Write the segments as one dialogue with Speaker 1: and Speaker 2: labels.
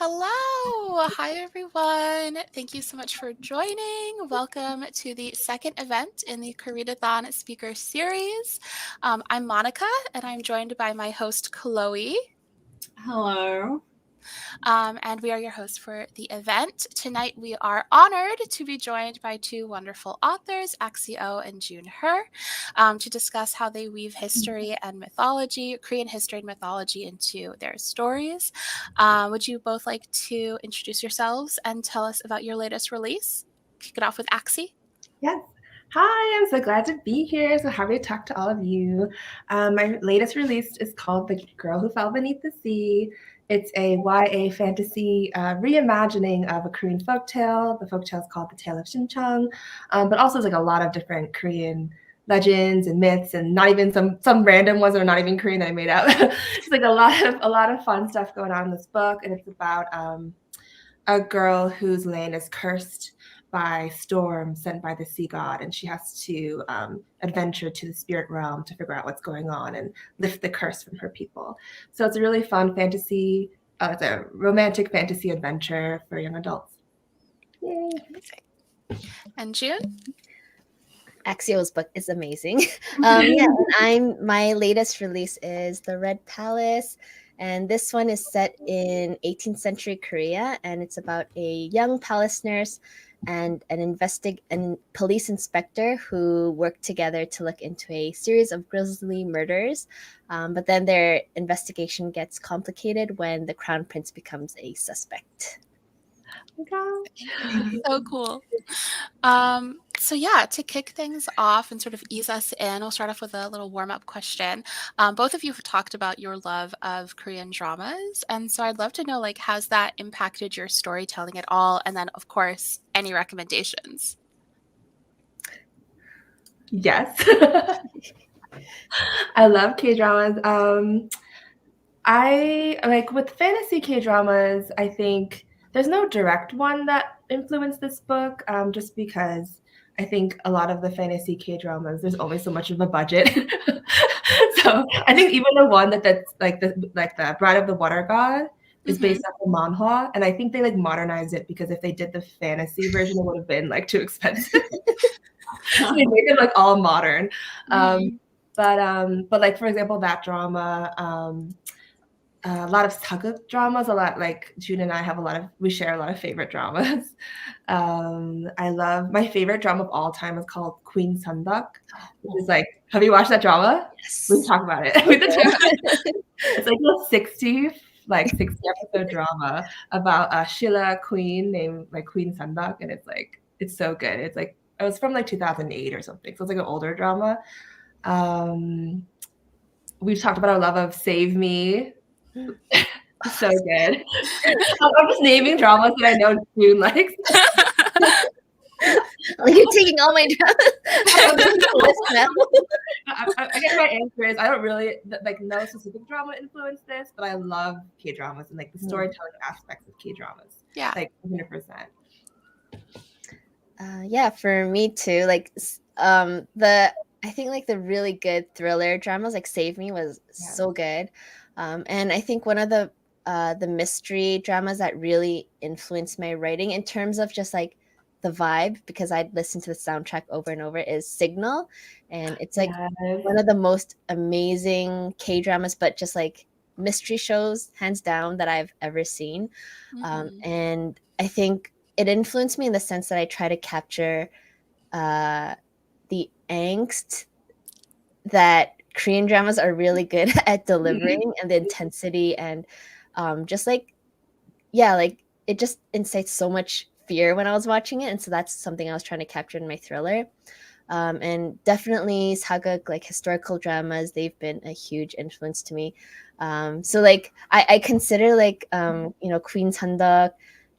Speaker 1: Hello. Hi, everyone. Thank you so much for joining. Welcome to the second event in the Koreadathon Speaker Series. I'm Monica, and I'm joined by my host, Chloe.
Speaker 2: Hello.
Speaker 1: And we are your hosts for the event. Tonight, we are honored to be joined by two wonderful authors, Axie Oh and June Hur, to discuss how they weave history and mythology, Korean history and mythology, into their stories. Would you both like to introduce yourselves and tell us about your latest release? Kick it off with Axie.
Speaker 3: Yes. Hi, I'm so glad to be here. So happy to talk to all of you. My latest release is called The Girl Who Fell Beneath the Sea. It's a YA fantasy reimagining of a Korean folktale. The folktale is called The Tale of Shincheong, but also there's like a lot of different Korean legends and myths, and not even some random ones that are not even Korean that I made up. It's like a lot of fun stuff going on in this book, and it's about a girl whose land is cursed by storm sent by the sea god, and she has to adventure to the spirit realm to figure out what's going on and lift the curse from her people. So it's a really fun fantasy. It's a romantic fantasy adventure for young adults. Yay!
Speaker 1: And June?
Speaker 4: Axie Oh's book is amazing. My latest release is The Red Palace, and this one is set in 18th century Korea, and it's about a young palace nurse and an police inspector who work together to look into a series of grisly murders. But then their investigation gets complicated when the crown prince becomes a suspect.
Speaker 1: So cool. So yeah, to kick things off and sort of ease us in, we'll start off with a little warm-up question. Both of you have talked about your love of Korean dramas, and so I'd love to know, like, how's that impacted your storytelling at all? And then, of course, any recommendations?
Speaker 3: Yes. I love K-dramas. I like with fantasy K-dramas, I think there's no direct one that influenced this book, just because I think a lot of the fantasy K-dramas, there's only so much of a budget. So I think even the one that's like the Bride of the Water God is based off of manhwa, and I think they like modernized it because if they did the fantasy version, it would have been like too expensive. So they made it like all modern. But like for example, that drama. A lot of sageuk dramas, a lot like June and I we share a lot of favorite dramas. I love my favorite drama of all time is called Queen Sunduk, which is like, have you watched that drama?
Speaker 4: Yes.
Speaker 3: We talk about it. It's like a 60 episode drama about a Shilla queen named like Queen Sunduk, and it's so good. It's like it was from like 2008 or something, so it's like an older drama. We've talked about our love of Save Me. So good. I'm just naming dramas that I know June likes.
Speaker 4: You're taking all my dramas.
Speaker 3: I guess my answer is I don't really like no specific drama influenced this, but I love K-dramas and like the storytelling aspects of K-dramas.
Speaker 1: Yeah,
Speaker 3: like 100%.
Speaker 4: Yeah, for me too. Like I think like the really good thriller dramas, like Save Me was so good. And I think one of the mystery dramas that really influenced my writing in terms of just like the vibe, because I'd listen to the soundtrack over and over, is Signal. And it's like one of the most amazing K-dramas, but just like mystery shows, hands down, that I've ever seen. And I think it influenced me in the sense that I try to capture the angst that Korean dramas are really good at delivering, and the intensity, and just like, yeah, like it just incites so much fear when I was watching it. And so that's something I was trying to capture in my thriller. And definitely sageuk, like historical dramas, they've been a huge influence to me. So like I consider like Queen Sunduk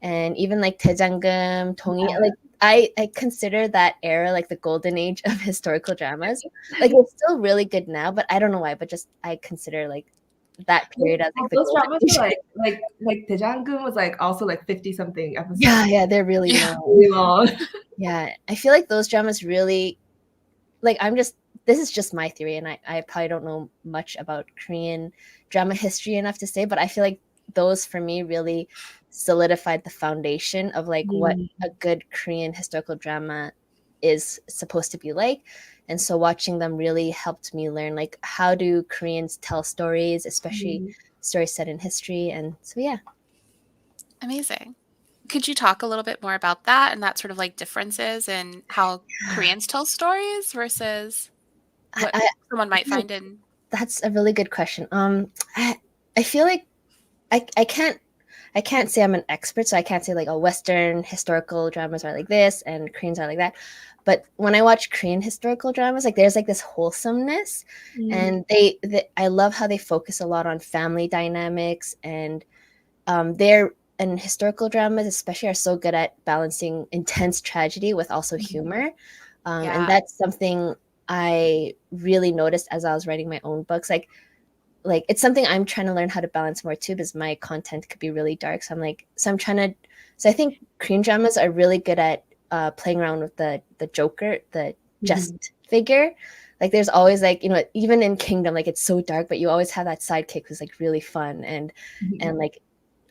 Speaker 4: and even like Daejanggeum, Dongi, like I consider that era like the golden age of historical dramas. Like it's still really good now, but I don't know why, but just I consider like that period as like
Speaker 3: those dramas are like Daejanggeum was like also like 50 something episodes.
Speaker 4: Yeah, they're really
Speaker 3: long.
Speaker 4: Yeah, I feel like those dramas really, like, this is just my theory, and I probably don't know much about Korean drama history enough to say, but I feel like those for me really solidified the foundation of like what a good Korean historical drama is supposed to be like. And so watching them really helped me learn like how do Koreans tell stories, especially stories set in history. And so yeah.
Speaker 1: Amazing. Could you talk a little bit more about that and that sort of like differences in how Koreans tell stories versus what someone might find in?
Speaker 4: That's a really good question. I feel like I can't say I'm an expert, so I can't say like Western historical dramas are like this and Koreans are like that. But when I watch Korean historical dramas, like there's like this wholesomeness, and I love how they focus a lot on family dynamics, and and historical dramas especially are so good at balancing intense tragedy with also humor, and that's something I really noticed as I was writing my own books. Like it's something I'm trying to learn how to balance more too, because my content could be really dark. So I think Korean dramas are really good at playing around with the joker, the jest figure. Like there's always like, even in Kingdom, like it's so dark, but you always have that sidekick who's like really fun and like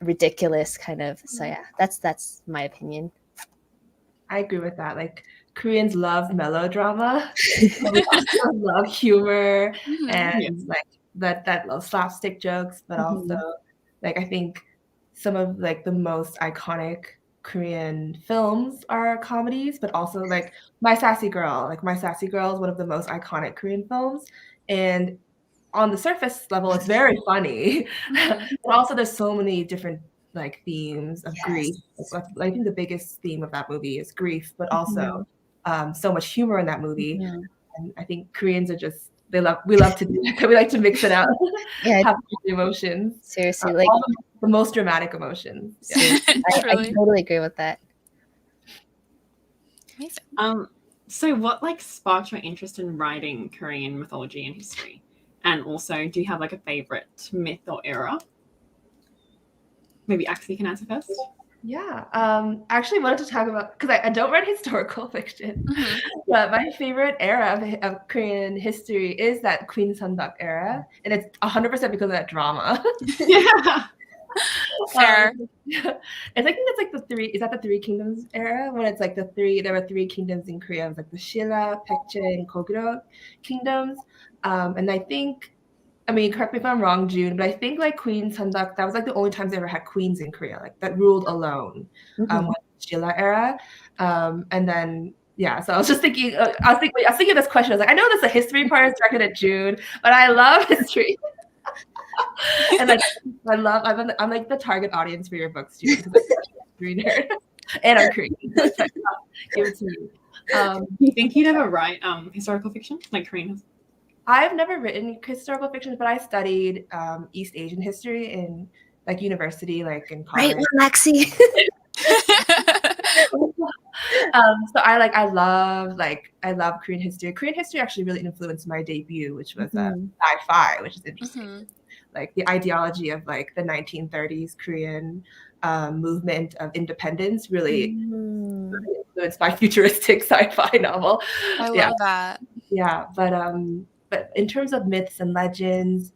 Speaker 4: ridiculous kind of. So yeah, that's my opinion.
Speaker 3: I agree with that. Like Koreans love melodrama. We also love humor and like that love slapstick jokes, but also like I think some of like the most iconic Korean films are comedies, but also like My Sassy Girl. Like My Sassy Girl is one of the most iconic Korean films. And on the surface level, it's very funny. But also there's so many different like themes of grief. Like, I think the biggest theme of that movie is grief, but also so much humor in that movie. And I think Koreans are just we love to do that. We like to mix it up. Have emotions.
Speaker 4: Seriously, like
Speaker 3: all the most dramatic emotions.
Speaker 4: Yeah. I totally agree with that.
Speaker 1: Amazing.
Speaker 2: So what like sparked your interest in writing Korean mythology and history? And also, do you have like a favorite myth or era? Maybe Axie can answer first.
Speaker 3: Yeah, I actually wanted to talk about, because I don't write historical fiction, but my favorite era of Korean history is that Queen Sundak era, and it's 100% because of that drama.
Speaker 2: Yeah.
Speaker 1: Fair.
Speaker 3: I think it's like the Three Kingdoms era, when it's like there were three kingdoms in Korea. It was like the Shilla, Paekje, and Goguryeo kingdoms. And I mean, correct me if I'm wrong, June, but I think like Queen Sundak, that was like the only times they ever had queens in Korea, like that ruled alone, was the Shilla era. And then, yeah, so I was just thinking, I was thinking of this question. I was like, I know this a history part is directed at June, but I love history. And like, I'm like the target audience for your books, June, because I'm a history nerd. And I'm Korean. So give it to me.
Speaker 2: Do you think you'd ever write historical fiction, like Korean?
Speaker 3: I've never written historical fiction, but I studied East Asian history in like university, like in college.
Speaker 4: Right, Lexi.
Speaker 3: So I love Korean history. Korean history actually really influenced my debut, which was sci-fi, which is interesting. Like the ideology of like the 1930s Korean movement of independence really influenced my futuristic sci-fi novel.
Speaker 1: I love that.
Speaker 3: Yeah, but in terms of myths and legends,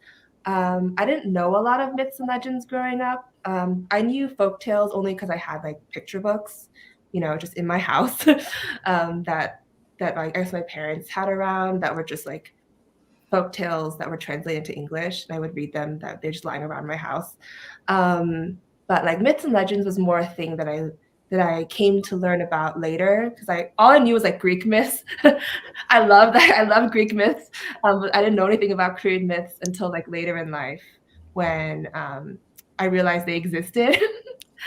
Speaker 3: I didn't know a lot of myths and legends growing up. I knew folk tales only because I had like picture books, just in my house that I guess my parents had around, that were just like folk tales that were translated to English, and I would read them. That they're just lying around my house. But like myths and legends was more a thing that I came to learn about later, because all I knew was like Greek myths. I love Greek myths, but I didn't know anything about Korean myths until like later in life, when I realized they existed.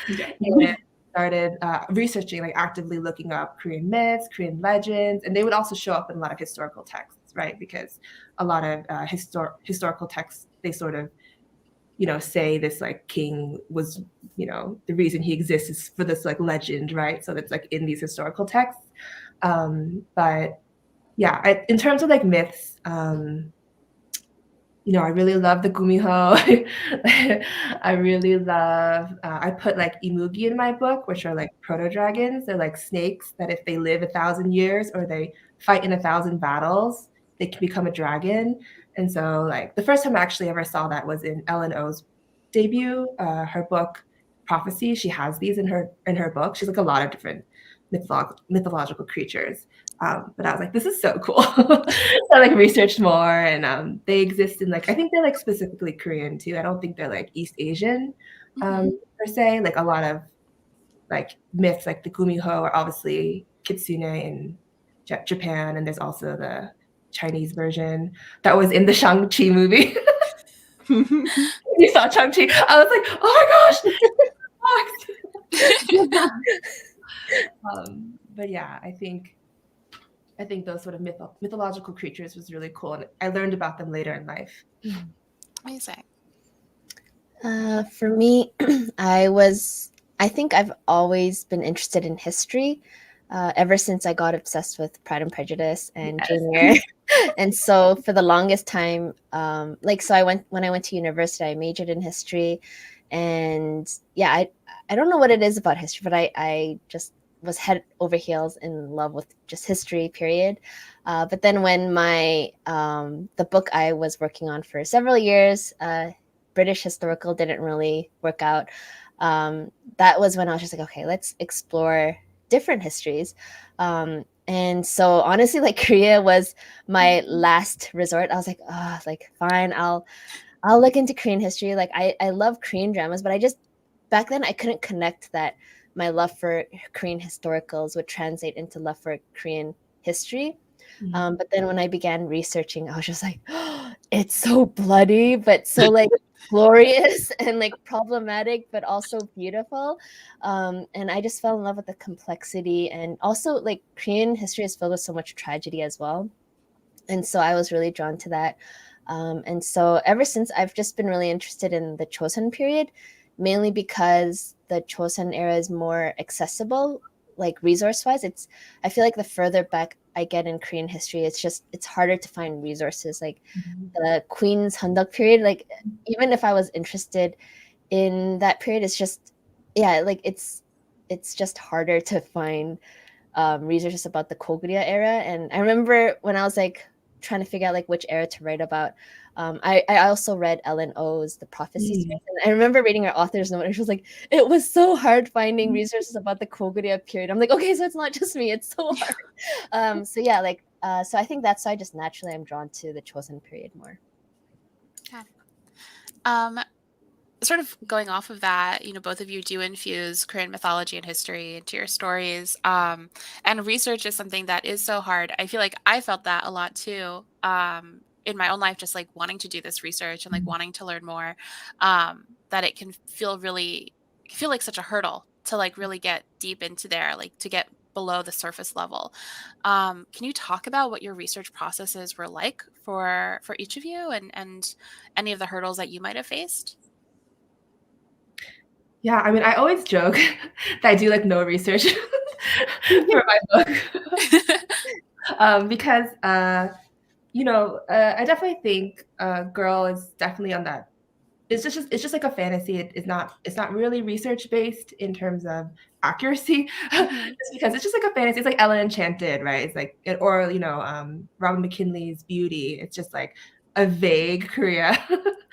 Speaker 3: And started researching, like actively looking up Korean myths, Korean legends, and they would also show up in a lot of historical texts, right? Because a lot of historical texts, they sort of say this like king was, the reason he exists is for this like legend, right? So that's like in these historical texts. But yeah, in terms of like myths, I really love the gumiho. I really love, I put like imugi in my book, which are like proto-dragons. They're like snakes that if they live 1,000 years or they fight in 1,000 battles, they can become a dragon. And so like the first time I actually ever saw that was in Ellen O's debut, her book Prophecy. She has these in her book. She's like a lot of different mythological creatures. But I was like, this is so cool. So I like researched more, and they exist in like, I think they're like specifically Korean too. I don't think they're like East Asian per se. Like a lot of like myths like the Gumiho are obviously kitsune in Japan, and there's also the Chinese version that was in the Shang-Chi movie. You saw Shang-Chi. I was like, oh my gosh. But yeah, I think those sort of mythological creatures was really cool, and I learned about them later in life.
Speaker 1: Amazing.
Speaker 4: For me, I think I've always been interested in history ever since I got obsessed with Pride and Prejudice and Jane Eyre. And so for the longest time, when I went to university, I majored in history. And yeah, I don't know what it is about history, but I just was head over heels in love with just history, period. But then when the book I was working on for several years, British historical, didn't really work out. That was when I was just like, okay, let's explore different histories. And so honestly, like Korea was my last resort. I was like, oh, like fine, I'll look into Korean history. Like I love Korean dramas, but I just back then I couldn't connect that my love for Korean historicals would translate into love for Korean history. But then when I began researching, I was just like, oh, it's so bloody, but so like glorious and like problematic, but also beautiful. And I just fell in love with the complexity, and also like Korean history is filled with so much tragedy as well. And so I was really drawn to that. And so ever since, I've just been really interested in the Chosun period, mainly because the Chosun era is more accessible, like resource wise. I feel like the further back I get in Korean history, it's harder to find resources. Like the Queen's Handok period, like even if I was interested in that period, it's just, yeah, like it's just harder to find researches about the Korea era. And I remember when I was like trying to figure out like which era to write about, I also read Ellen O's The Prophecy series, and I remember reading her author's note, and she was like, it was so hard finding resources about the Korea period. I'm like, okay, so it's not just me, it's so hard. So yeah, like so I think that's why just naturally I'm drawn to the Chosun period more.
Speaker 1: Yeah. Sort of going off of that, both of you do infuse Korean mythology and history into your stories. And research is something that is so hard. I feel like I felt that a lot too, in my own life, just like wanting to do this research and like wanting to learn more, that it can feel like such a hurdle to like really get deep into there, like to get below the surface level. Can you talk about what your research processes were like for each of you, and any of the hurdles that you might have faced?
Speaker 3: Yeah, I mean, I always joke that I do like no research for my book. Because I definitely think Girl is definitely on that. It's just like a fantasy. It's not really research based in terms of accuracy. Just because it's just like a fantasy. It's like Ella Enchanted, right? It's like Robin McKinley's Beauty. It's just like a vague Korea.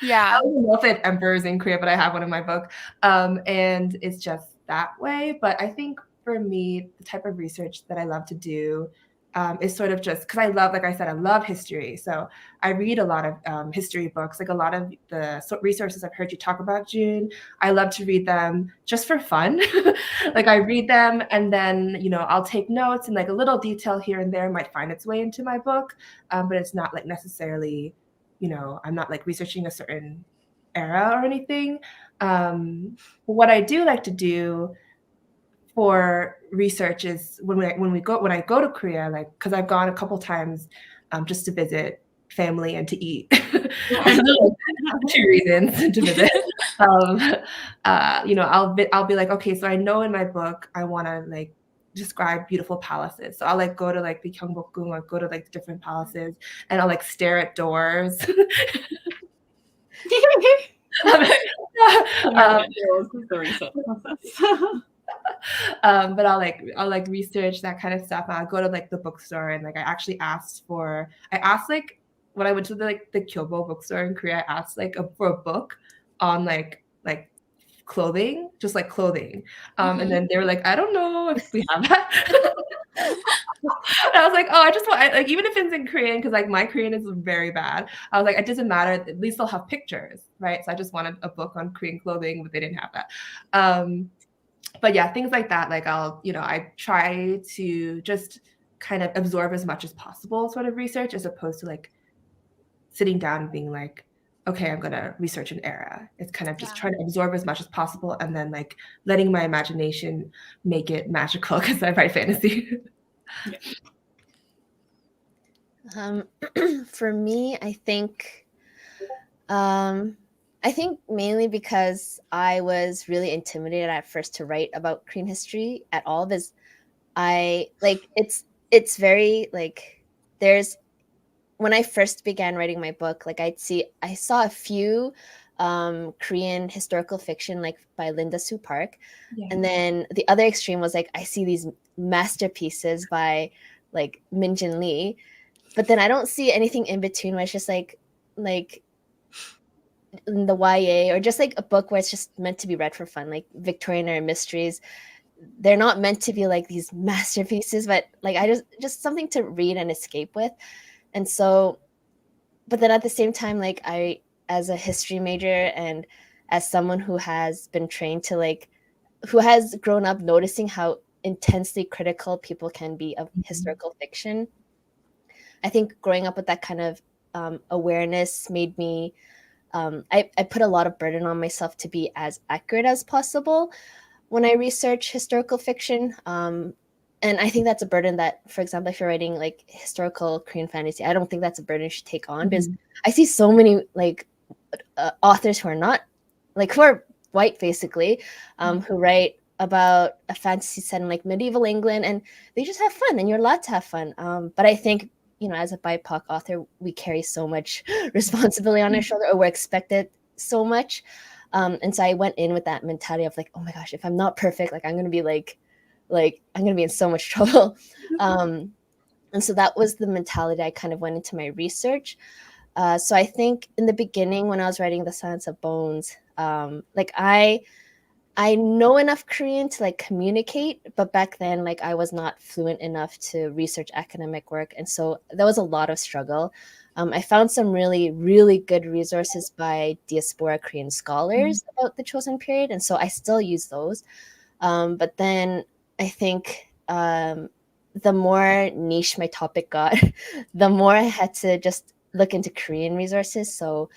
Speaker 1: Yeah.
Speaker 3: I don't know if it emperors in Korea, but I have one in my book. And it's just that way. But I think for me, the type of research that I love to do is sort of just because I love, like I said, I love history. So I read a lot of history books, like a lot of the resources I've heard you talk about, June. I love to read them just for fun. Like I read them and then, I'll take notes, and like a little detail here and there might find its way into my book. But it's not like necessarily, I'm not like researching a certain era or anything. What I do like to do for research is when I go to Korea, like because I've gone a couple times just to visit family and to eat. Two reasons to visit. I'll be like, okay, so I know in my book I want to like describe beautiful palaces. So I'll like go to like the Gyeongbokgung, I'll go to like different palaces, and I'll like stare at doors.
Speaker 2: The research process.
Speaker 3: But I'll like research that kind of stuff. I'll go to like the bookstore, and like I asked like when I went to the Kyobo bookstore in Korea, I asked like for a book on like like clothing, just like clothing. And then they were like, I don't know if we have that. And I was like, oh, I just want, like, even if it's in Korean, because like my Korean is very bad. I was like, it doesn't matter. At least they'll have pictures, right? So I just wanted a book on Korean clothing, but they didn't have that. But yeah, things like that. Like I try to just kind of absorb as much as possible sort of research, as opposed to like sitting down and being like, okay, I'm gonna research an era. It's kind of just trying to absorb as much as possible, and then like letting my imagination make it magical, because I write fantasy.
Speaker 4: For me, I think mainly because I was really intimidated at first to write about Korean history at all, because I like it's very like there's when I first began writing my book, like I saw a few Korean historical fiction like by Linda Sue Park.
Speaker 3: Yeah.
Speaker 4: And then the other extreme was like I see these masterpieces by like Min Jin Lee, but then I don't see anything in between where it's just like in the YA, or just like a book where it's just meant to be read for fun, like Victorian era mysteries. They're not meant to be like these masterpieces, but like I just something to read and escape with. And so, but then at the same time, like I, as a history major and as someone who has been trained to like, who has grown up noticing how intensely critical people can be of historical fiction, I think growing up with that kind of awareness made me, I put a lot of burden on myself to be as accurate as possible when I research historical fiction. And I think that's a burden that, for example, if you're writing like historical Korean fantasy, I don't think that's a burden you should take on, because I see so many like authors who are not like, who are white basically, who write about a fantasy set in like medieval England, and they just have fun, and you're allowed to have fun. But I think, you know, as a BIPOC author, we carry so much responsibility on our shoulder, or we're expected so much. And so I went in with that mentality of like, oh my gosh, if I'm not perfect, like I'm going to be like I'm going to be in so much trouble. And so that was the mentality I kind of went into my research. So I think in the beginning when I was writing The Silence of Bones, like I know enough Korean to like communicate, but back then like I was not fluent enough to research academic work. And so there was a lot of struggle. I found some really, really good resources by diaspora Korean scholars about the Chosun period. And so I still use those. But then I think the more niche my topic got, the more I had to just look into Korean resources. So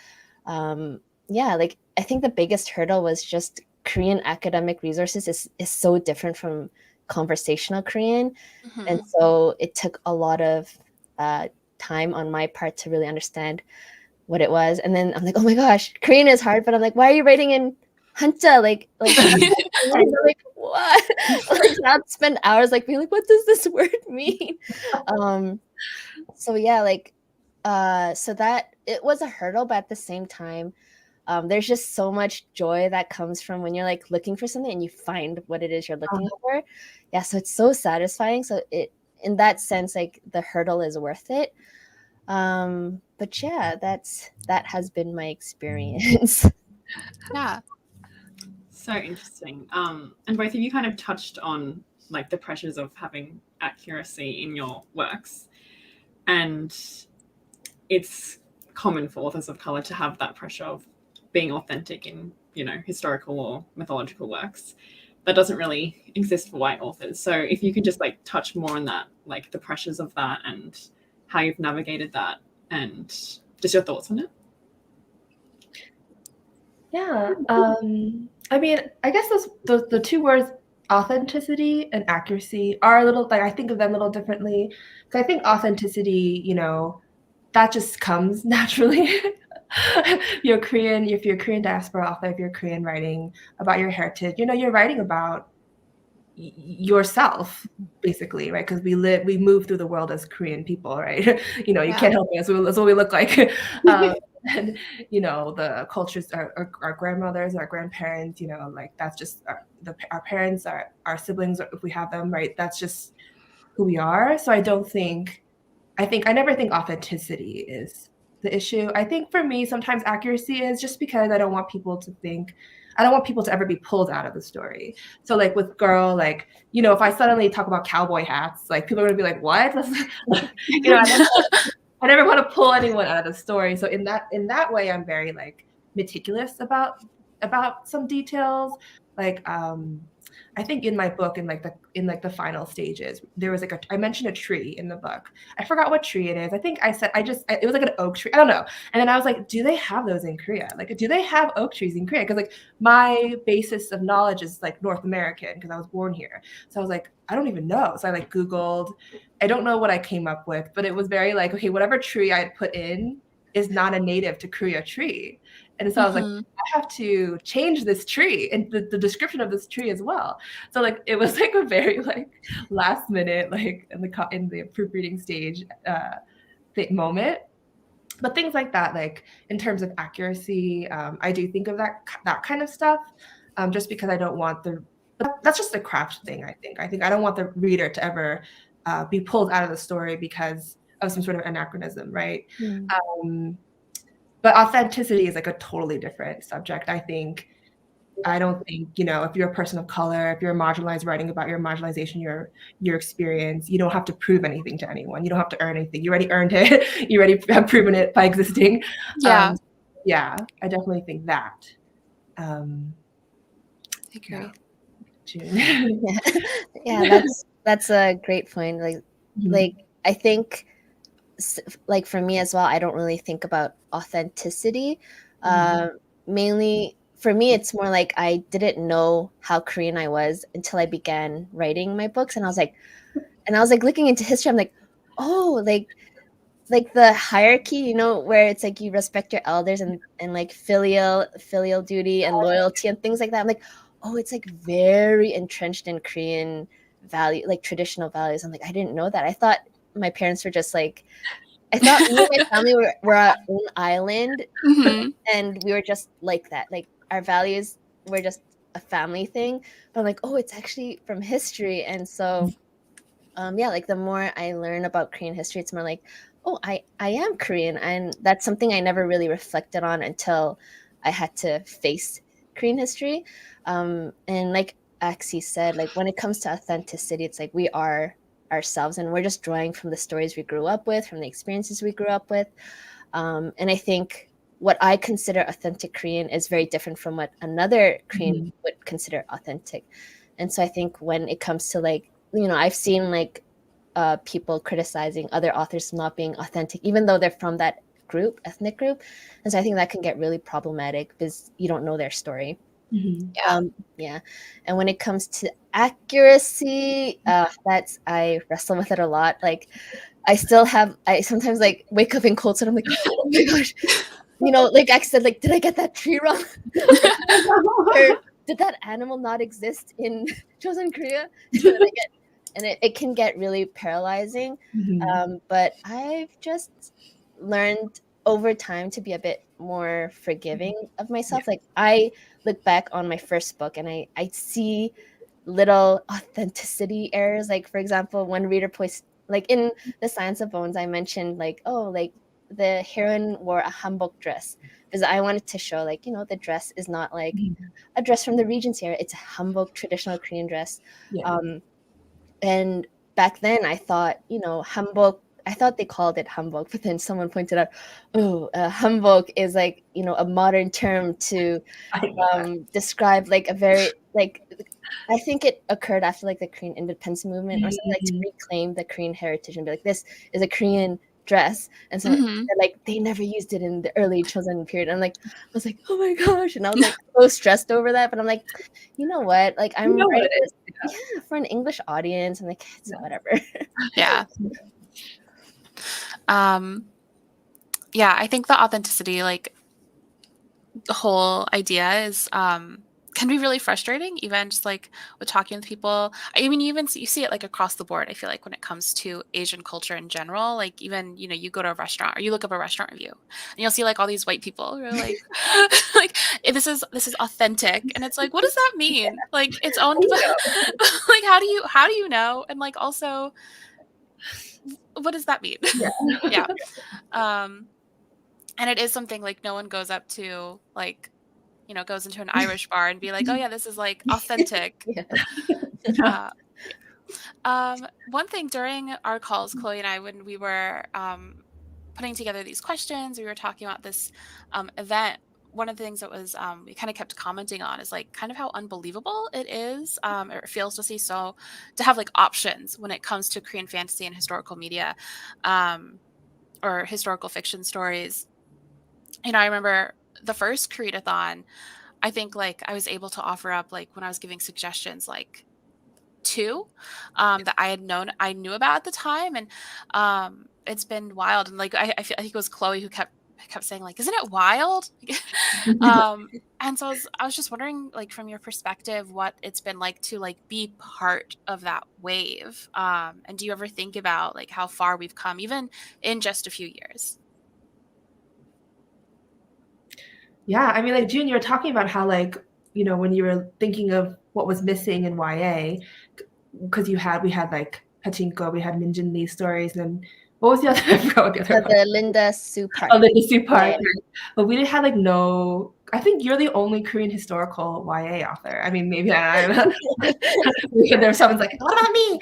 Speaker 4: yeah, like I think the biggest hurdle was just Korean academic resources is so different from conversational Korean. And so it took a lot of time on my part to really understand what it was. And then I'm like, oh my gosh, Korean is hard, but I'm like, why are you writing in Hanja? Like like what? Like I'd spend hours like being like, what does this word mean? So yeah, like so that it was a hurdle, but at the same time, there's just so much joy that comes from when you're like looking for something and you find what it is you're looking for. Yeah, so it's so satisfying. So it, in that sense, like the hurdle is worth it. But yeah, that has been my experience.
Speaker 1: Yeah.
Speaker 2: So interesting. And both of you kind of touched on like the pressures of having accuracy in your works, and it's common for authors of color to have that pressure of being authentic in, you know, historical or mythological works. That doesn't really exist for white authors. So if you could just like touch more on that, like the pressures of that and how you've navigated that, and just your thoughts on it.
Speaker 3: Yeah. I mean, I guess the two words authenticity and accuracy are a little, like I think of them a little differently. Because I think authenticity, you know, that just comes naturally. You're Korean, if you're a Korean diaspora author, if you're Korean writing about your heritage, you know, you're writing about yourself basically, right? Because we move through the world as Korean people, right? You know, you can't help it. That's what we look like. And you know, the cultures, our grandmothers, our grandparents, you know, like that's just our parents, our siblings, if we have them, right? That's just who we are. So I never think authenticity is the issue. I think for me, sometimes accuracy is just because I don't want people to think, I don't want people to ever be pulled out of the story. So like with Girl, like, you know, if I suddenly talk about cowboy hats, like people are gonna be like, what? You know, I never want to pull anyone out of the story. So in that way, I'm very like meticulous about some details. Like I think in my book, in the final stages, there was like I mentioned a tree in the book. I forgot what tree it is. I think I said it was like an oak tree. I don't know. And then I was like, do they have those in Korea? Like, do they have oak trees in Korea? Because like my basis of knowledge is like North American because I was born here. So I was like, I don't even know. So I like Googled. I don't know what I came up with, but it was very like, okay, whatever tree I had put in is not a native to Korea tree. And so I was like, I have to change this tree and the description of this tree as well. So like it was like a very like last minute like in the proofreading stage moment. But things like that, like in terms of accuracy, I do think of that kind of stuff, just because I don't want that's just the craft thing. I think I don't want the reader to ever be pulled out of the story because of some sort of anachronism, right? But authenticity is like a totally different subject. I don't think, you know, if you're a person of color, if you're marginalized, writing about your marginalization, your experience, you don't have to prove anything to anyone. You don't have to earn anything. You already earned it. You already have proven it by existing.
Speaker 1: Yeah.
Speaker 3: Yeah, I definitely think that.
Speaker 1: I agree.
Speaker 3: Yeah. June.
Speaker 4: Yeah, that's a great point. Like I think like for me as well, I don't really think about authenticity. Mainly for me, it's more like I didn't know how Korean I was until I began writing my books, and I was like looking into history. I'm like, oh, like the hierarchy, you know, where it's like you respect your elders and like filial duty and loyalty and things like that. I'm like, oh, it's like very entrenched in Korean value, like traditional values. I'm like, I didn't know that. I thought my parents were just like, I thought me and my family were our own island, and we were just like that. Like our values were just a family thing. But I'm like, oh, it's actually from history. And so, yeah, like the more I learn about Korean history, it's more like, oh, I am Korean, and that's something I never really reflected on until I had to face Korean history. And like Axie said, like when it comes to authenticity, it's like we are ourselves and we're just drawing from the stories we grew up with, from the experiences we grew up with. And I think what I consider authentic Korean is very different from what another Korean would consider authentic. And so I think when it comes to like, you know, I've seen like people criticizing other authors not being authentic, even though they're from that ethnic group. And so I think that can get really problematic because you don't know their story. Yeah. And when it comes to accuracy, I wrestle with it a lot. Like I sometimes like wake up in cold sweat. I'm like, oh my gosh, you know, like I said, like, did I get that tree wrong? Or did that animal not exist in Chosun Korea? And it can get really paralyzing. But I've just learned over time to be a bit more forgiving of myself. Like I look back on my first book and I see little authenticity errors. Like for example, when reader points, like in The Science of Bones, I mentioned like, oh, like the heroine wore a hanbok dress because I wanted to show like, you know, the dress is not like a dress from the Regency era. It's a hanbok, traditional Korean dress. And back then I thought, you know, hanbok, I thought they called it hanbok, but then someone pointed out, oh, hanbok is like, you know, a modern term to describe like a very, like, I think it occurred after like the Korean independence movement or something, like to reclaim the Korean heritage and be like, this is a Korean dress. And so like they never used it in the early Chosun period. And like I was like, oh my gosh. And I was like so stressed over that. But I'm like, you know what? Like I'm writing this for an English audience and like it's whatever.
Speaker 1: Yeah. Yeah, I think the authenticity, like the whole idea is can be really frustrating, even just like with talking with people. I mean, you see it like across the board. I feel like when it comes to Asian culture in general, like even, you know, you go to a restaurant or you look up a restaurant review and you'll see like all these white people who are like, like this is authentic, and it's like, what does that mean? Like it's owned by, like how do you know? And like also, what does that mean? Yeah. And it is something like no one goes up to like goes into an Irish bar and be like, oh yeah, this is like authentic. One thing during our calls, Chloe and I, when we were putting together these questions, we were talking about this event. One of the things that was we kind of kept commenting on is like kind of how unbelievable it is, or it feels to have like options when it comes to Korean fantasy and historical media, or historical fiction stories. I remember the first Koreadathon, I think like I was able to offer up, like when I was giving suggestions, like two that I knew about at the time, and it's been wild. And like I think it was Chloe who kept saying like, isn't it wild? And so I was just wondering, like, from your perspective, what it's been like to like be part of that wave, and do you ever think about like how far we've come even in just a few years?
Speaker 3: Yeah, I mean, like June, you were talking about how, like, when you were thinking of what was missing in YA, because we had like Pachinko, we had Min Jin Lee stories, and what was the other? I forgot what the other one.
Speaker 4: The Linda Sue Park.
Speaker 3: Oh, Linda Sue Park. Yeah. But we didn't have like no. I think you're the only Korean historical YA author. I mean, maybe I don't know. There's someone's like, what about me?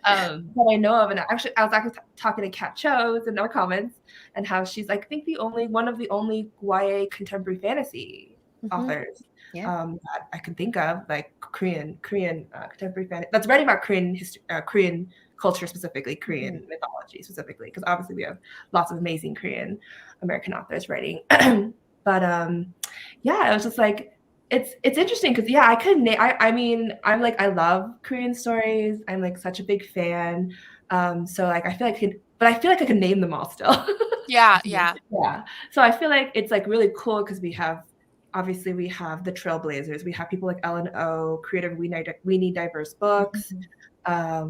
Speaker 3: That I know of, and actually, I was actually talking to Kat Cho's in our comments, and how she's like, I think one of the only YA contemporary fantasy authors that I can think of, like Korean contemporary fantasy that's writing about Korean history, Korean culture specifically, Korean mythology specifically, because obviously we have lots of amazing Korean American authors writing. But yeah, it was just like, it's interesting because I couldn't. I mean, I'm like, I love Korean stories. I'm like such a big fan. So like, I feel like I can name them all still.
Speaker 1: Yeah.
Speaker 3: So I feel like it's like really cool because we have the trailblazers. We have people like Ellen O, creator of We Need Diverse Books.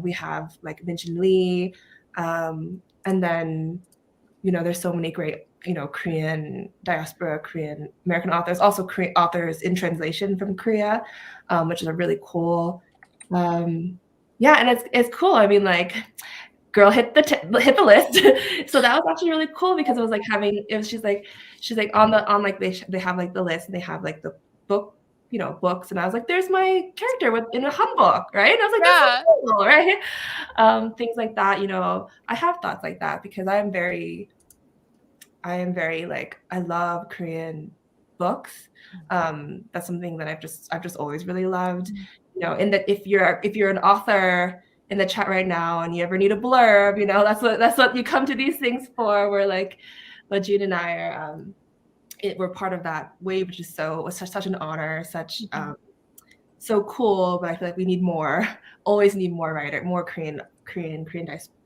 Speaker 3: We have like Min Jin Lee, and then there's so many great Korean diaspora, Korean American authors, also Korean authors in translation from Korea, which is a really cool. Yeah, and it's cool. I mean, like, girl hit the list. So that was actually really cool because it was like she's like on like they have like the list, and they have like the book, books, and I was like, there's my character in a hanbok, right? And I was like, that's so cool, right? Things like that. I have thoughts like that because I am very like, I love Korean books. That's something that I've just always really loved. In that if you're an author in the chat right now and you ever need a blurb, that's what you come to these things for. We're like, but June and I are we're part of that wave, which is such an honor, so cool. But I feel like we need more, always need more Korean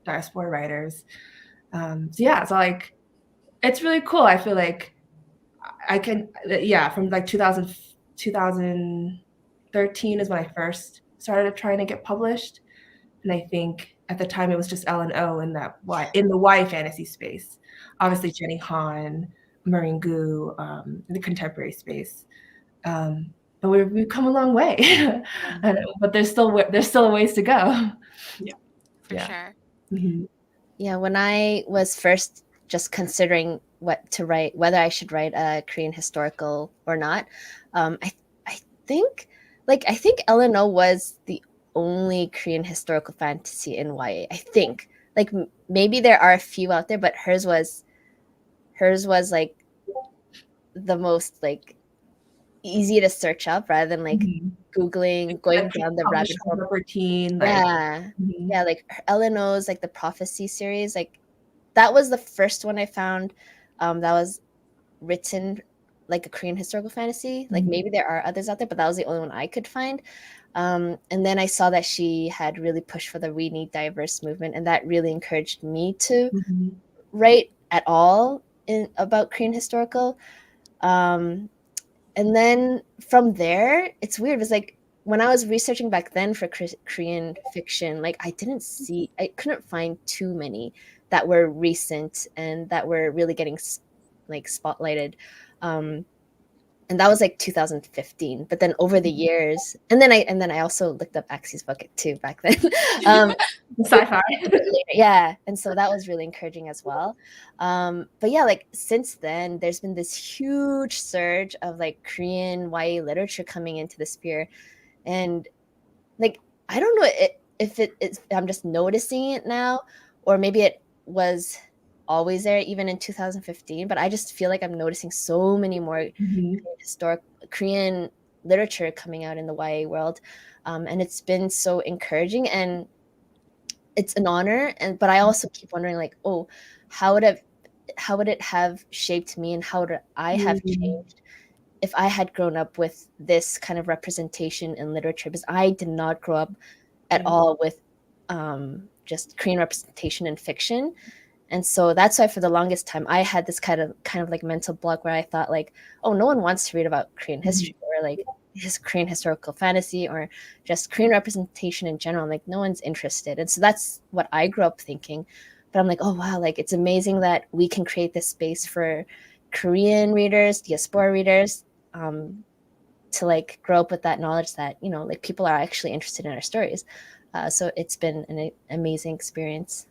Speaker 3: diaspora writers. So yeah, so like, it's really cool. I feel like I can, from like 2013 is when I first started trying to get published. And I think at the time it was just L&O in the Y fantasy space. Obviously Jenny Han, Maureen Gu, in the contemporary space. But we've come a long way. But there's still a ways to go.
Speaker 1: Yeah, for sure.
Speaker 3: Mm-hmm.
Speaker 4: Yeah, when I was first just considering what to write, whether I should write a Korean historical or not, I think L&O was the only Korean historical fantasy in YA. I think, like, maybe there are a few out there, but hers was like the most like easy to search up rather than like Googling, going down the rabbit hole.
Speaker 3: Routine,
Speaker 4: yeah, like L&O's like the Prophecy series, like that was the first one I found that was written like a Korean historical fantasy. Like maybe there are others out there, but that was the only one I could find. And then I saw that she had really pushed for the We Need Diverse movement, and that really encouraged me to write at all about Korean historical. And then from there, it's weird. It's like when I was researching back then for Korean fiction, like I couldn't find too many that were recent and that were really getting like spotlighted. and that was like 2015. But then over the years, and then I also looked up Axie's Bucket too back then.
Speaker 3: Sci-fi.
Speaker 4: Yeah, and so that was really encouraging as well. But yeah, like since then there's been this huge surge of like Korean YA literature coming into the sphere, and like I don't know if it is, I'm just noticing it now, or maybe it was always there even in 2015, but I just feel like I'm noticing so many more historic Korean literature coming out in the YA world, and it's been so encouraging, and it's an honor. But I also keep wondering, like, oh, how would it have shaped me, and how would I have changed if I had grown up with this kind of representation in literature? Because I did not grow up at all with just Korean representation in fiction. And so that's why for the longest time I had this kind of like mental block where I thought like, oh, no one wants to read about Korean history or like his Korean historical fantasy or just Korean representation in general. Like no one's interested. And so that's what I grew up thinking. But I'm like, oh wow, like it's amazing that we can create this space for Korean readers, diaspora readers, to like grow up with that knowledge that, you know, like people are actually interested in our stories. So it's been an amazing experience.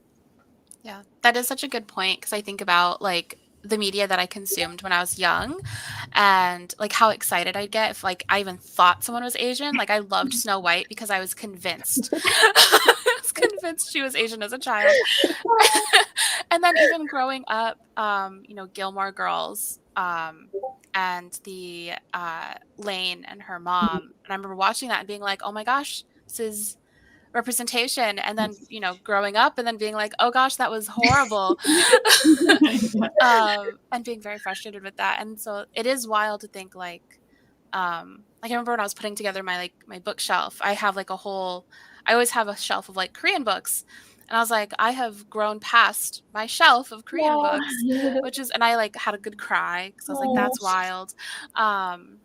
Speaker 1: Yeah, that is such a good point, because I think about like the media that I consumed when I was young and like how excited I'd get if like I even thought someone was Asian. Like I loved Snow White because I was convinced. I was convinced she was Asian as a child. And then even growing up, you know, Gilmore Girls, and the Lane and her mom. And I remember watching that and being like, oh my gosh, this is representation. And then, you know, growing up and then being like, oh gosh, that was horrible. And being very frustrated with that. And so it is wild to think like I remember when I was putting together my bookshelf, I have like I always have a shelf of like Korean books. And I was like, I have grown past my shelf of Korean books, and I like had a good cry because I was like, that's wild. And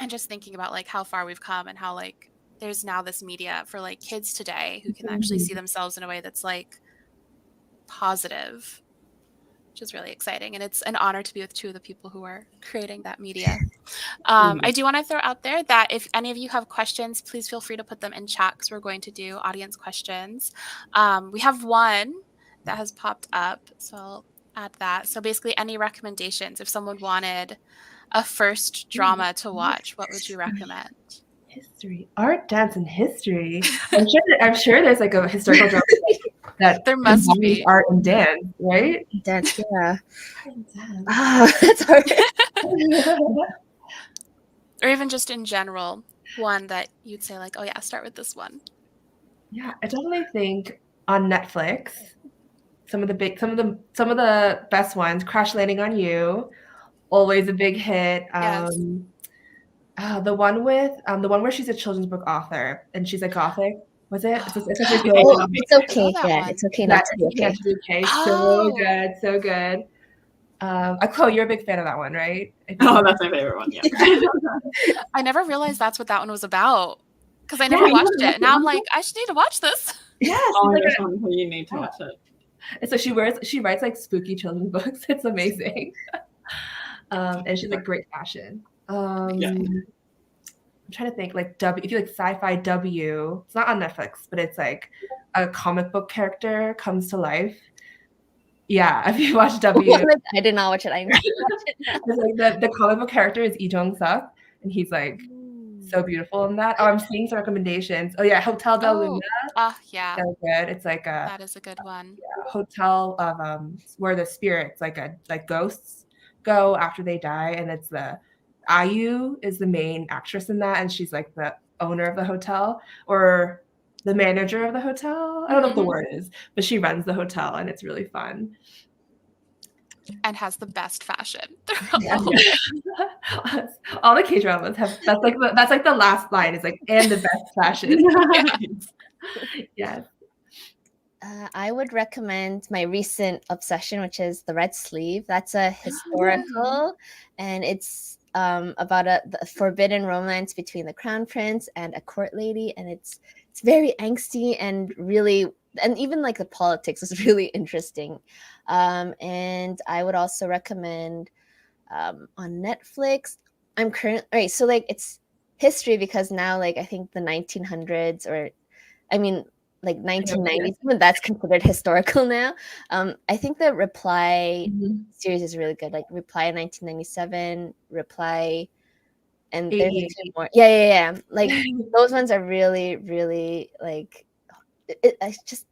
Speaker 1: just thinking about like how far we've come and how like there's now this media for like kids today who can actually see themselves in a way that's like positive, which is really exciting. And it's an honor to be with two of the people who are creating that media. I do want to throw out there that if any of you have questions, please feel free to put them in chat because we're going to do audience questions. We have one that has popped up, so I'll add that. So basically any recommendations, if someone wanted a first drama to watch, what would you recommend?
Speaker 3: History, art, dance, and history. I'm sure there's like a historical drama that
Speaker 1: There must be
Speaker 3: art and dance, right?
Speaker 4: Dance, yeah.
Speaker 3: Art and dance.
Speaker 4: That's hard.
Speaker 1: Or even just in general, one that you'd say like, oh yeah, start with this one.
Speaker 3: Yeah, I definitely think on Netflix, some of the best ones. Crash Landing on You, always a big hit.
Speaker 1: Yes.
Speaker 3: The one where she's a children's book author and she's like gothic. Was it?
Speaker 1: Oh,
Speaker 3: It's
Speaker 4: okay.
Speaker 1: that
Speaker 4: Yeah,
Speaker 1: one.
Speaker 4: it's okay not to be okay.
Speaker 3: So good, so good. Chloe, you're a big fan of that one, right?
Speaker 2: Oh, that's my favorite one. Yeah.
Speaker 1: I never realized that's what that one was about because I never watched it. Now I'm like, I should need to watch this.
Speaker 3: Yes.
Speaker 2: Oh my gosh, you need to watch it.
Speaker 3: And so she writes like spooky children's books. It's amazing. And she's like great fashion. I'm trying to think like if you like sci-fi W, it's not on Netflix, but it's like a comic book character comes to life. Yeah, if you watch W.
Speaker 4: I did not watch it. I watch it now.
Speaker 3: It's like the comic book character is Lee Jong-suk, and he's like so beautiful in that. Oh, I'm seeing some recommendations. Oh yeah, Hotel Del Luna.
Speaker 1: Yeah.
Speaker 3: So good. It's like
Speaker 1: That is a good one.
Speaker 3: Hotel of where the spirits like ghosts go after they die, and it's the IU is the main actress in that, and she's like the owner of the hotel or the manager of the hotel. I don't know what the word is, but she runs the hotel, and it's really fun.
Speaker 1: And has the best fashion.
Speaker 3: All the K-dramas have that's like the last line is like and the best fashion. Yes.
Speaker 4: I would recommend my recent obsession, which is The Red Sleeve. That's a historical, and it's about the forbidden romance between the crown prince and a court lady, and it's very angsty and really, and even like the politics is really interesting. And I would also recommend on Netflix I'm currently right. So like it's history because now like I think the 1900s or I mean like 1990s, even that's considered historical now. I think the Reply series is really good. Like Reply in 1997, Reply, and there's two more. Yeah. Like those ones are really, really like it just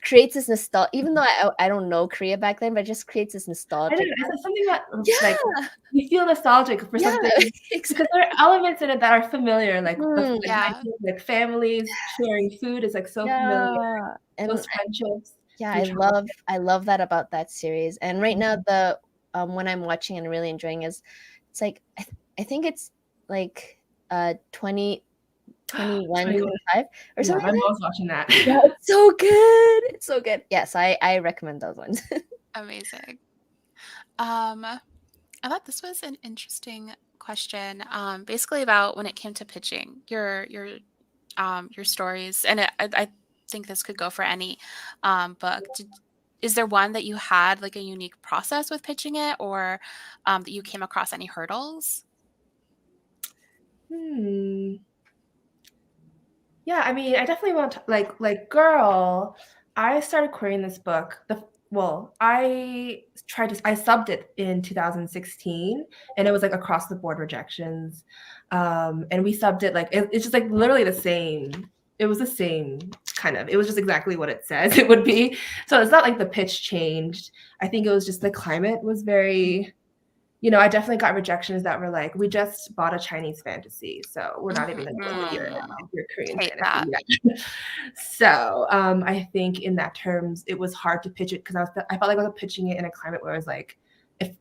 Speaker 4: creates this nostalgia. Even though I don't know Korea back then, but it just creates this nostalgia.
Speaker 3: I don't know, it's something that like you feel nostalgic for something
Speaker 4: exactly.
Speaker 3: because there are elements in it that are familiar, like
Speaker 1: Yeah.
Speaker 3: like families sharing food is like so familiar.
Speaker 4: And
Speaker 3: Those friendships.
Speaker 4: yeah, I love that about that series. And right now the one I'm watching and really enjoying is it's like I think it's like 20 21 25 or something.
Speaker 3: My mom's watching that.
Speaker 4: Yeah, it's so good. It's so good. Yes, I recommend those ones.
Speaker 1: Amazing. I thought this was an interesting question. Basically about when it came to pitching your stories, and I think this could go for any book. Is there one that you had like a unique process with pitching it, or that you came across any hurdles?
Speaker 3: Yeah, I mean, I definitely want to like girl. I started querying this book. I subbed it in 2016, and it was like across the board rejections. And we subbed it like it's just like literally the same. It was the same kind of. It was just exactly what it says it would be. So it's not like the pitch changed. I think it was just the climate was very. I definitely got rejections that were like, we just bought a Chinese fantasy, so we're not even going to go with your Korean
Speaker 1: Hate
Speaker 3: fantasy yet. So I think in that terms, it was hard to pitch it because I felt like I was pitching it in a climate where it was like, if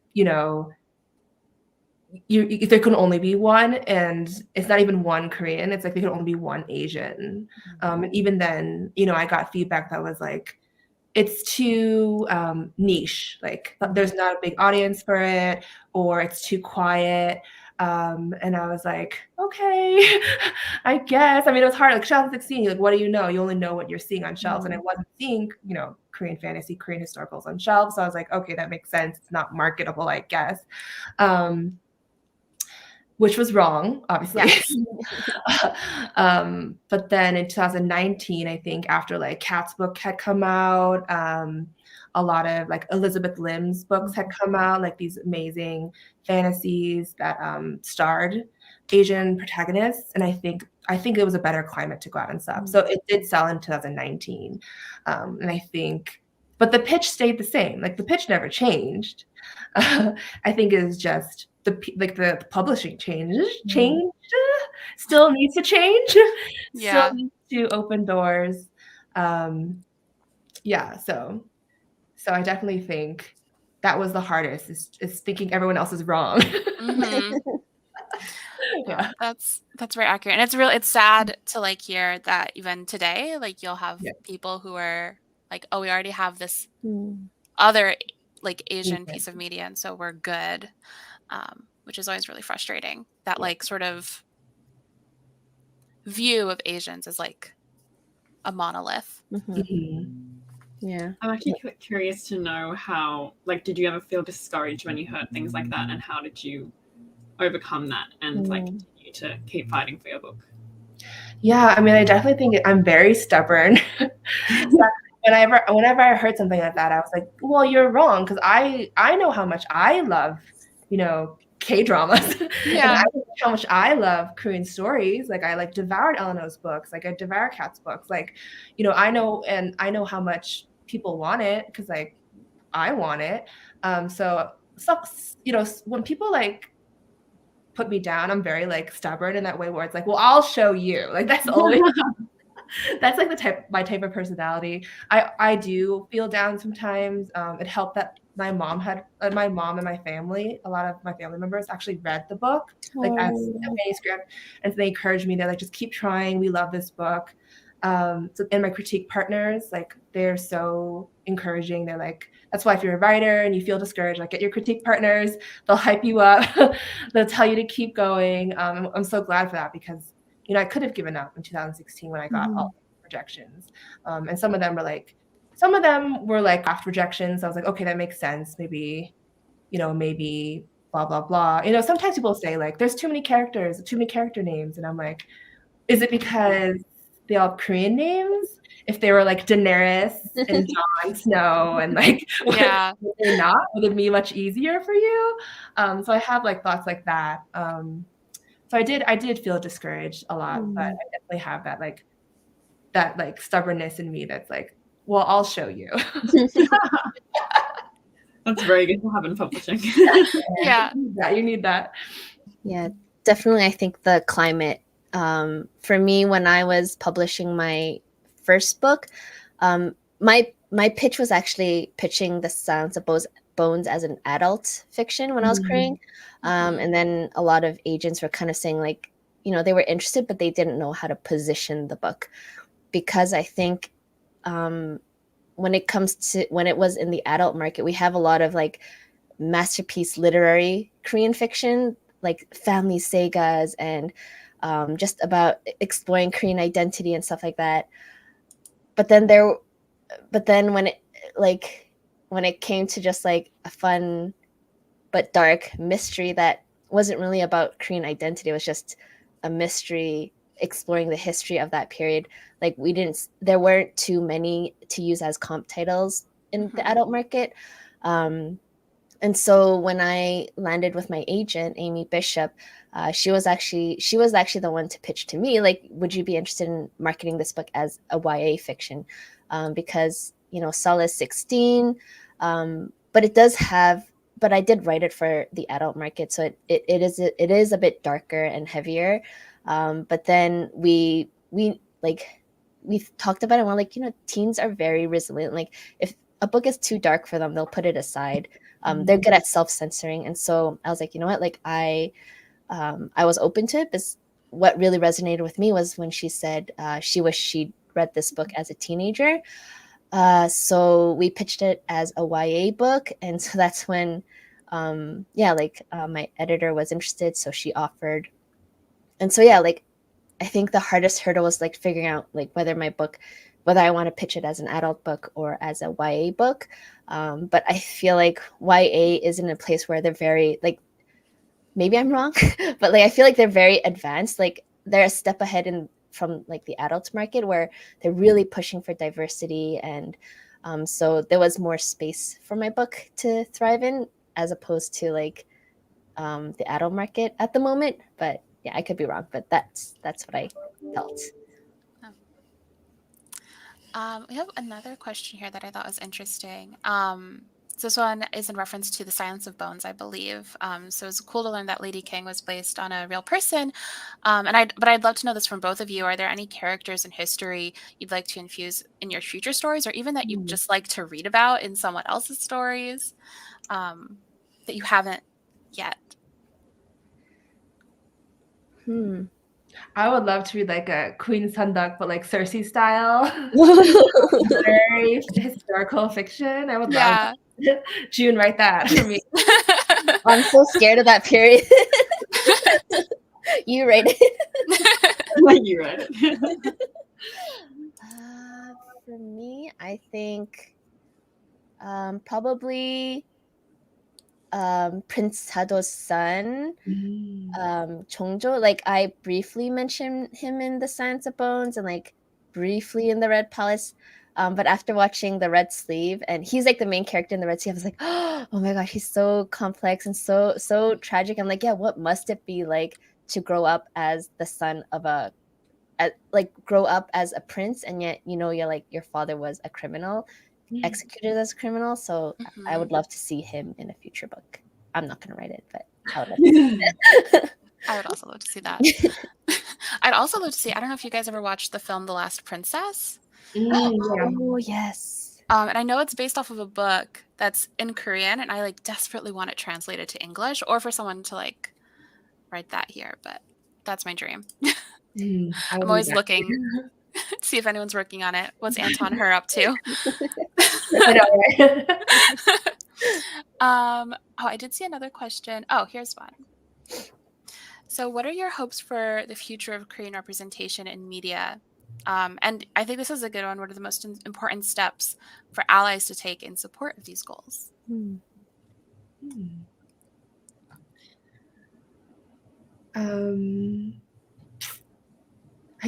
Speaker 3: if there could only be one, and it's not even one Korean, it's like there could only be one Asian. And even then, I got feedback that was like, it's too niche, like there's not a big audience for it, or it's too quiet. And I was like, okay, I guess. I mean, it was hard. Like 2016, like, what do you know? You only know what you're seeing on shelves. And I wasn't seeing, Korean fantasy, Korean historicals on shelves. So I was like, okay, that makes sense. It's not marketable, I guess. Which was wrong, obviously. Yes. But then in 2019, I think after like Kat's book had come out, a lot of like Elizabeth Lim's books had come out, like these amazing fantasies that starred Asian protagonists. And I think it was a better climate to go out and sub. So it did sell in 2019. And I think, but the pitch stayed the same. Like the pitch never changed. I think it is just the publishing changed, still needs to change, still needs to open doors. So I definitely think that was the hardest is thinking everyone else is wrong.
Speaker 1: Yeah, that's very accurate, and it's sad to like hear that even today, like you'll have people who are like, oh, we already have this other like Asian piece of media, and so we're good. Which is always really frustrating. That like sort of view of Asians as like a monolith.
Speaker 4: Yeah.
Speaker 2: I'm actually curious to know how, like, did you ever feel discouraged when you heard things like that, and how did you overcome that and like continue to keep fighting for your book?
Speaker 3: Yeah, I mean, I definitely think I'm very stubborn. Whenever I heard something like that, I was like, well, you're wrong, because I know how much I love, K-dramas.
Speaker 1: Yeah.
Speaker 3: And I know how much I love Korean stories. Like I like devoured Eleanor's books. Like I devour Kat's books. Like, I know how much people want it because like I want it. So when people like put me down, I'm very like stubborn in that way where it's like, well, I'll show you. Like that's always that's like my type of personality. I do feel down sometimes. It helped that my mom and my family, a lot of my family members actually read the book like as a manuscript, and so they encouraged me to like just keep trying. We love this book. And my critique partners, like they're so encouraging. They're like, that's why if you're a writer and you feel discouraged, like get your critique partners. They'll hype you up. They'll tell you to keep going. I'm so glad for that because I could have given up in 2016 when I got all rejections. And some of them were like draft rejections. I was like, okay, that makes sense. Maybe blah, blah, blah. You know, sometimes people say like, there's too many characters, too many character names. And I'm like, is it because they all have Korean names? If they were like Daenerys and Jon Snow and like,
Speaker 1: Yeah.
Speaker 3: would they not? Would it be much easier for you? So I have like thoughts like that. So I did feel discouraged a lot, but I definitely have that like stubbornness in me that's like, well, I'll show you.
Speaker 2: That's very good to have in publishing.
Speaker 1: Yeah.
Speaker 3: You need that.
Speaker 4: Yeah, definitely. I think the climate, for me, when I was publishing my first book, my pitch was actually pitching The Silence of Bones as an adult fiction when I was Korean. And then a lot of agents were kind of saying like, you know, they were interested, but they didn't know how to position the book, because I think when it comes to when it was in the adult market, we have a lot of like masterpiece literary Korean fiction, like family sagas and just about exploring Korean identity and stuff like that. But then when it came to just like a fun but dark mystery that wasn't really about Korean identity, it was just a mystery exploring the history of that period. Like there weren't too many to use as comp titles in the adult market. And so when I landed with my agent, Amy Bishop, she was actually the one to pitch to me, like, would you be interested in marketing this book as a YA fiction? Because, you know, Sol is 16, but but I did write it for the adult market, so it is a bit darker and heavier. But then we talked about it and we're like, you know, teens are very resilient. Like if a book is too dark for them, they'll put it aside. They're good at self-censoring. And so I was like, you know what, like I was open to it, but what really resonated with me was when she said she wished she'd read this book as a teenager. So we pitched it as a YA book. And so that's when, my editor was interested. So she offered. And so, yeah, like, I think the hardest hurdle was like figuring out like whether I want to pitch it as an adult book or as a YA book. But I feel like YA is in a place where they're very like, maybe I'm wrong, but like I feel like they're very advanced. Like they're a step ahead from like the adult market where they're really pushing for diversity, and so there was more space for my book to thrive in as opposed to like the adult market at the moment. But yeah, I could be wrong, but that's what I felt.
Speaker 1: We have another question here that I thought was interesting. So this one is in reference to The Silence of Bones, I believe. So it's cool to learn that Lady King was based on a real person. But I'd love to know this from both of you. Are there any characters in history you'd like to infuse in your future stories, or even that you'd just like to read about in someone else's stories that you haven't yet?
Speaker 3: I would love to read like a Queen Sunduk, but like Cersei style. Very historical fiction. I would love June, write that for me.
Speaker 4: I'm so scared of that period. You write it.
Speaker 2: You write it.
Speaker 4: For me, I think probably Prince Sado's son, Chongjo. Like I briefly mentioned him in The Silence of Bones and like briefly in the Red Palace. But after watching The Red Sleeve, and he's like the main character in The Red Sleeve, I was like, oh my gosh, he's so complex and so tragic. I'm like, yeah, what must it be like to grow up as the son of grow up as a prince, and yet your father was a criminal, executed as a criminal. So I would love to see him in a future book. I'm not going to write it, but I would love to see it.
Speaker 1: I would also love to see that. I'd also love to see, I don't know if you guys ever watched the film The Last Princess.
Speaker 4: Oh, yes.
Speaker 1: And I know it's based off of a book that's in Korean, and I like desperately want it translated to English, or for someone to like write that here, but that's my dream. I'm always looking to see if anyone's working on it. What's Anton Hur up to?
Speaker 3: I know, right?
Speaker 1: I did see another question. Oh, here's one. So what are your hopes for the future of Korean representation in media? And I think this is a good one. What are the most important steps for allies to take in support of these goals?
Speaker 3: I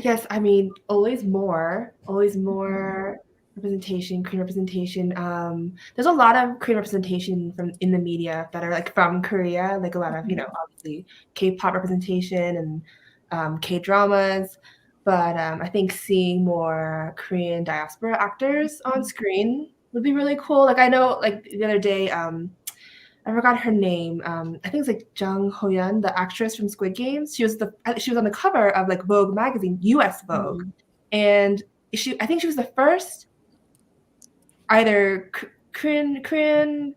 Speaker 3: guess, I mean, always more representation, Korean representation. There's a lot of Korean representation from in the media that are like from Korea, like a lot of, obviously K-pop representation and K-dramas. But I think seeing more Korean diaspora actors on screen would be really cool. Like I know, like the other day, I forgot her name. I think it's like Jung Ho-yeon, the actress from Squid Games. She was on the cover of like Vogue magazine, U.S. Vogue, and I think she was the first either Korean,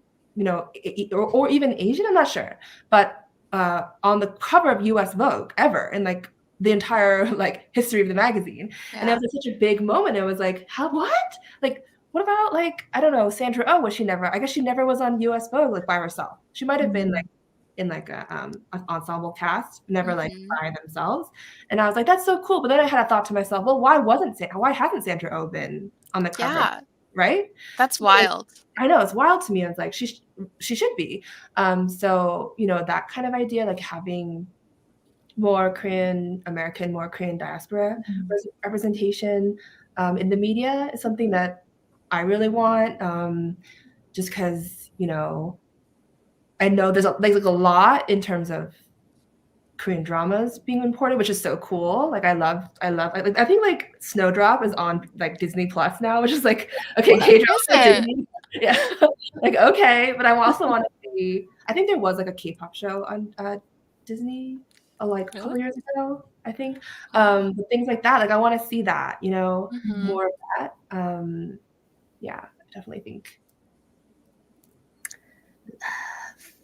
Speaker 3: or even Asian. I'm not sure, but on the cover of U.S. Vogue ever, in like the entire like history of the magazine, and it was like, such a big moment. It was like, how what like. What about like I don't know Sandra Oh? Was she never? I guess she never was on U.S. Vogue like by herself. She might have been like in like a an ensemble cast, never like by themselves. And I was like, that's so cool. But then I had a thought to myself, well, why hasn't Sandra Oh been on the cover?
Speaker 1: Yeah,
Speaker 3: right?
Speaker 1: That's wild.
Speaker 3: I know it's wild to me. I was like, she should be. So that kind of idea, like having more Korean American, more Korean diaspora representation in the media is something that I really want, just because I know there's like a lot in terms of Korean dramas being imported, which is so cool. Like I love. I think like Snowdrop is on like Disney Plus now, which is like okay, K-drama Disney. Yeah, like okay, but I also want to see. I think there was like a K-pop show on Disney like a couple years ago. I think things like that. Like I want to see that. More of that. Yeah, I definitely think.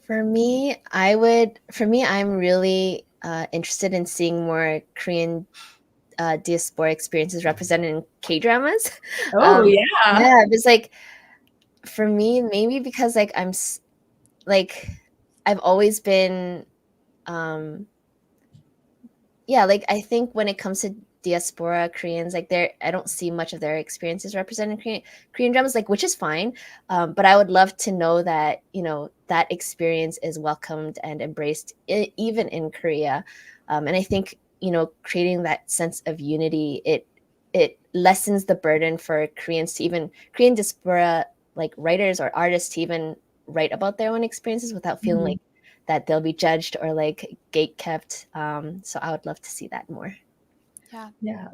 Speaker 4: For me, I'm really interested in seeing more Korean diaspora experiences represented in K-dramas.
Speaker 3: Oh yeah.
Speaker 4: Yeah, it's like for me, maybe because like I've always been like I think when it comes to diaspora Koreans, like I don't see much of their experiences represented in Korean dramas, like which is fine. But I would love to know that that experience is welcomed and embraced even in Korea. And I think creating that sense of unity, it lessens the burden for Korean diaspora like writers or artists to even write about their own experiences without feeling like that they'll be judged or like gate-kept. So I would love to see that more.
Speaker 3: Yeah.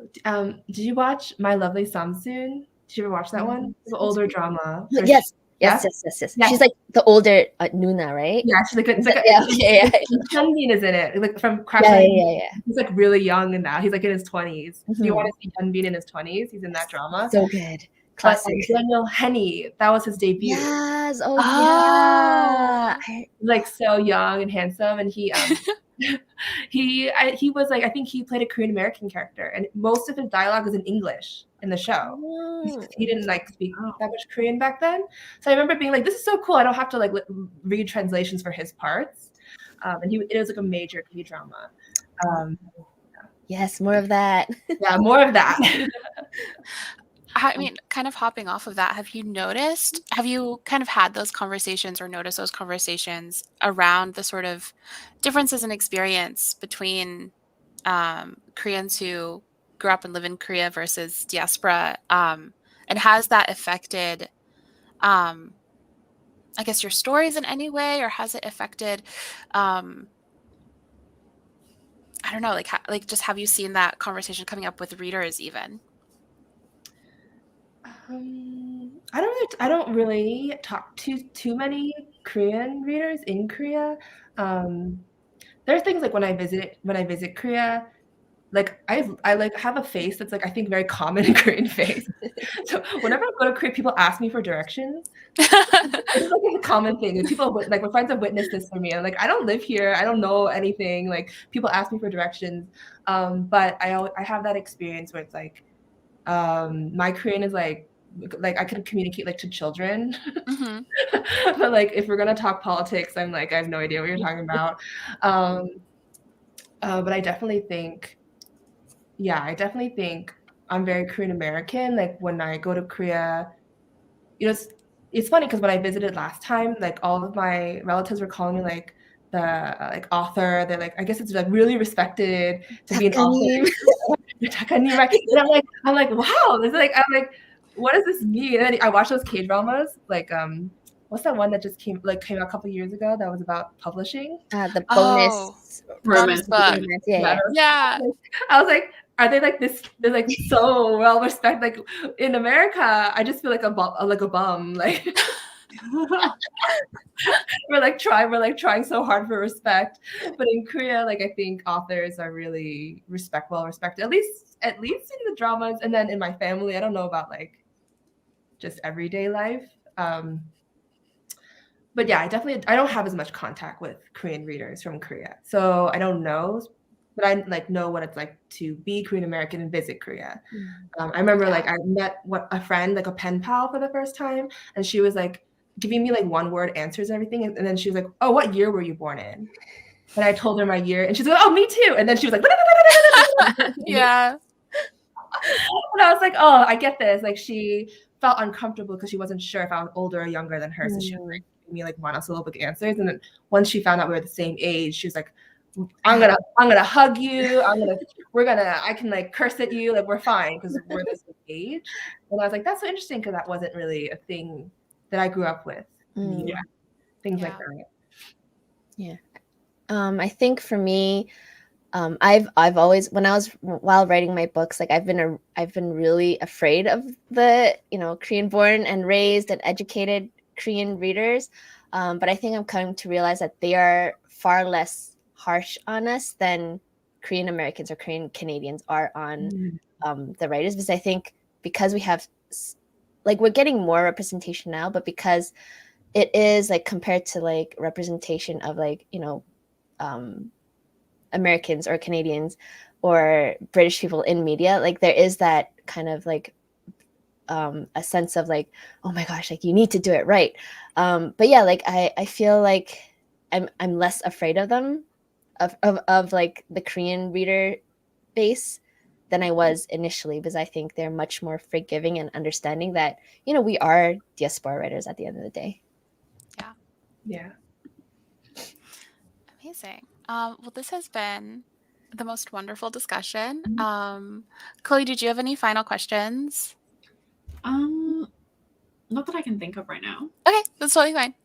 Speaker 3: Did you watch My Lovely Samsoon? Did you ever watch that one? It's an older drama.
Speaker 4: Yes. She's like the older Nuna, right?
Speaker 3: Yeah, she's like Hyunbin is in it. Like from Crash
Speaker 4: Yeah.
Speaker 3: He's like really young in that. He's like in his 20s. So you want to see Hyunbin in his 20s? He's in that drama.
Speaker 4: So good. Classic.
Speaker 3: Daniel Henney, that was his debut.
Speaker 4: Yes. Yeah.
Speaker 3: Like so young and handsome, and he was like I think he played a Korean American character, and most of his dialogue is in English in the show. He didn't like speak that much Korean back then, so I remember being like, "This is so cool! I don't have to like read translations for his parts." And it was like a major K-drama.
Speaker 4: Yes, more of that.
Speaker 3: Yeah, more of that.
Speaker 1: I mean, kind of hopping off of that, have you kind of had those conversations or noticed those conversations around the sort of differences in experience between Koreans who grew up and live in Korea versus diaspora? And has that affected, I guess, your stories in any way, or has it affected, I don't know, like just have you seen that conversation coming up with readers even?
Speaker 3: I don't really talk to too many Korean readers in Korea. There's things like when I visit Korea, like I like have a face that's like I think very common in Korean face. So whenever I go to Korea, people ask me for directions. It's like a common thing. And people like my friends have witnessed this for me. I'm like, I don't live here. I don't know anything. Like people ask me for directions. But I have that experience where it's like my Korean is like I can communicate like to children. But like if we're gonna talk politics, I'm like I have no idea what you're talking about. But I definitely think I'm very Korean American. Like when I go to Korea, it's funny because when I visited last time, like all of my relatives were calling me like like author. They're like, I guess it's like really respected to be an author. Takanim, right? And I'm like, wow. It's like, I'm like, what does this mean? And then I watch those K dramas, like what's that one that just came out a couple years ago that was about publishing?
Speaker 4: The
Speaker 1: Oh,
Speaker 4: bonus
Speaker 1: bonus book.
Speaker 4: Yeah.
Speaker 3: I was like, are they like this? They're like so well respected. Like in America, I just feel like a bum. Like we're like trying so hard for respect, but in Korea, like I think authors are really well respected. At least in the dramas, and then in my family, I don't know about like just everyday life. But yeah, I don't have as much contact with Korean readers from Korea, so I don't know. But I like know what it's like to be Korean American and visit Korea. I remember like I met a friend, like a pen pal for the first time, and she was like giving me like one word answers and everything, and then she was like, "Oh, what year were you born in?" And I told her my year, and she's like, "Oh, me too." And then she was like,
Speaker 1: Yeah.
Speaker 3: and I was like, "Oh, I get this." Like she felt uncomfortable because she wasn't sure if I was older or younger than her, so she was like giving me like monosyllabic answers. And then once she found out we were the same age, she was like, I'm gonna hug you. I can like curse at you. Like we're fine because we're the same age. And I was like, that's so interesting because that wasn't really a thing that I grew up with.
Speaker 2: Yeah.
Speaker 3: Things like that.
Speaker 4: Yeah. I think for me, I've always while writing my books, like I've been really afraid of the Korean born and raised and educated Korean readers, but I think I'm coming to realize that they are far less harsh on us than Korean Americans or Korean Canadians are on the writers, because I think because we have like we're getting more representation now, but because it is like compared to like representation of like Americans or Canadians or British people in media, like there is that kind of like a sense of like, oh my gosh, like you need to do it right. But yeah, like I feel like I'm less afraid of them, of like the Korean reader base than I was initially, because I think they're much more forgiving and understanding that we are diaspora writers at the end of the day.
Speaker 3: Yeah.
Speaker 1: Amazing. Well, this has been the most wonderful discussion. Chloe, did you have any final questions?
Speaker 2: Not that I can think of right now.
Speaker 1: Okay, that's totally fine.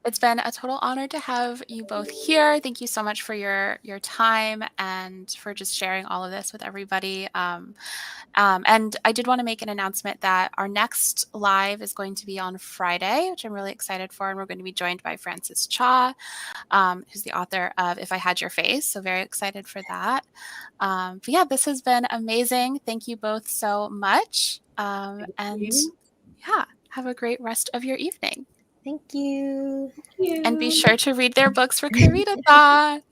Speaker 1: It's been a total honor to have you both here. Thank you so much for your time and for just sharing all of this with everybody. And I did want to make an announcement that our next live is going to be on Friday, which I'm really excited for, and we're going to be joined by Frances Cha, who's the author of If I Had Your Face. So very excited for that. But yeah, this has been amazing. Thank you both so much. Yeah, have a great rest of your evening.
Speaker 4: Thank you.
Speaker 1: And be sure to read their books for Koreedathon.